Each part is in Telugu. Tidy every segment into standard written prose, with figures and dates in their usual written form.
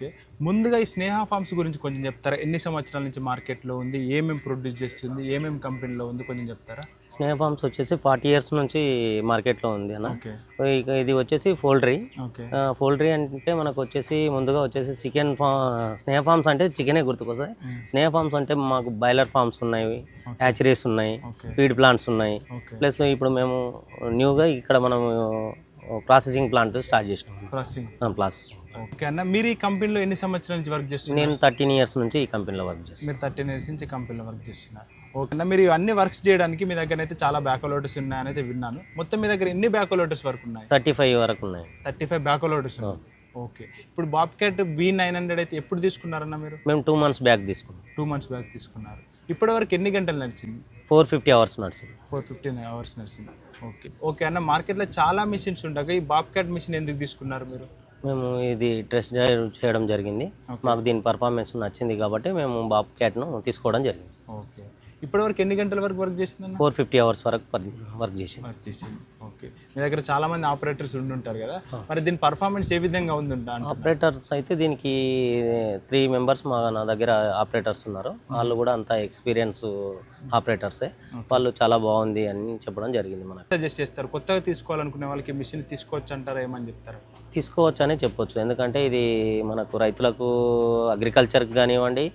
ఓకే. ముందుగా ఈ స్నేహ ఫార్మ్స్ గురించి కొంచెం చెప్తారా? ఎన్ని సంవత్సరాల నుంచి మార్కెట్‌లో ఉంది? ఏమేమి ప్రొడ్యూస్ చేస్తుంది? ఏమేమి కంపెనీలో ఉంది కొంచెం చెప్తారా? స్నేహ ఫార్మ్స్ వచ్చేసి 40 ఇయర్స్ నుంచి మార్కెట్లో ఉంది అన్న. ఓకే. ఇక ఇది వచ్చేసి పౌల్ట్రీ. ఓకే. పౌల్ట్రీ అంటే మనకు వచ్చేసి ముందుగా వచ్చేసి స్నేహ ఫార్మ్స్ అంటే చికెనే గుర్తుకొస్తాయి. స్నేహ ఫార్మ్స్ అంటే మాకు బాయిలర్ ఫార్మ్స్ ఉన్నాయి, హ్యాచరీస్ ఉన్నాయి, ఓకే. ఫీడ్ ప్లాంట్స్ ఉన్నాయి. ఓకే. ప్లస్ ఇప్పుడు మేము న్యూగా ఇక్కడ మనము ప్రాసెసింగ్ ప్లాంట్ స్టార్ట్ చేసినాం. ప్రాసెసింగ్. ఓకే అన్న. మీరు ఈ కంపెనీలో ఎన్ని సంవత్సరాల నుంచి వర్క్ చేస్తున్నారు? నేను 13 ఇయర్స్ నుంచి ఈ కంపెనీలో వర్క్ చేస్తాను. మీరు 13 ఇయర్స్ నుంచి కంపెనీలో వర్క్ చేస్తున్నారు. ఓకే అన్న. మీరు అన్ని వర్క్స్ చేయడానికి మీ దగ్గర అయితే చాలా బ్యాకోలోటర్స్ ఉన్నాయని అయితే విన్నాను. మొత్తం మీ దగ్గర ఎన్ని బ్యాకోలోటర్స్ వరకు ఉన్నాయి? 35 వరకు ఉన్నాయి. 35 బ్యాకోలోటర్స్ ఉన్నాయి. ఓకే. ఇప్పుడు బాబ్క్యాట్ B900 అయితే ఎప్పుడు తీసుకున్నారన్న మీరు? మేము 2 months బ్యాక్ తీసుకున్నాం. 2 months బ్యాక్ తీసుకున్నారు. ఇప్పటి వరకు ఎన్ని గంటలు నడిచింది? 450 hours నడిచింది. 450 hours నడిచింది. ఓకే. ఓకే అన్న. మార్కెట్లో చాలా మిషన్స్ ఉండగా ఈ బాబ్క్యాట్ మిషన్ ఎందుకు తీసుకున్నారు మీరు? మేము ఇది టెస్ట్ చేయడం జరిగింది. మాకు దీని పర్ఫార్మెన్స్ నచ్చింది కాబట్టి మేము బాబ్క్యాట్ను తీసుకోవడం జరిగింది. ఓకే. ఇప్పటివరకు ఎన్ని గంటల వరకు వర్క్ చేసిందన్న? 450 hours వరకు వర్క్ చేసింది. ఓకే. మీ దగ్గర చాలా మంది ఆపరేటర్స్ ఉండుంటారు కదా, మరి దీని పర్ఫార్మెన్స్ ఏ విధంగా ఉందంట? ఆపరేటర్స్ అయితే దీనికి 3 members నా దగ్గర ఆపరేటర్స్ ఉన్నారు. వాళ్ళు కూడా అంతా ఎక్స్పీరియన్స్ ఆపరేటర్సే. వాళ్ళు చాలా బాగుంది అని చెప్పడం జరిగింది. మనకు సజెస్ట్ చేస్తారు కొత్తగా తీసుకోవాలనుకునే వాళ్ళకి మిషన్ తీసుకోవచ్చు అంటారా? ఏమని చెప్తారు? తీసుకోవచ్చు అనే చెప్పొచ్చు. ఎందుకంటే ఇది మనకు రైతులకు అగ్రికల్చర్కి కానివ్వండి,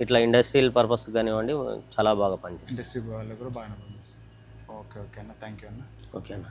ఇట్లా ఇండస్ట్రియల్ పర్పస్కి కానివ్వండి చాలా బాగా పనిచేస్తుంది. ఇండస్ట్రీ వాళ్ళకి కూడా బాగానే పనిచేస్తుంది. ఓకే. ఓకే అన్న. థ్యాంక్ యూ అన్న. ఓకే అన్న.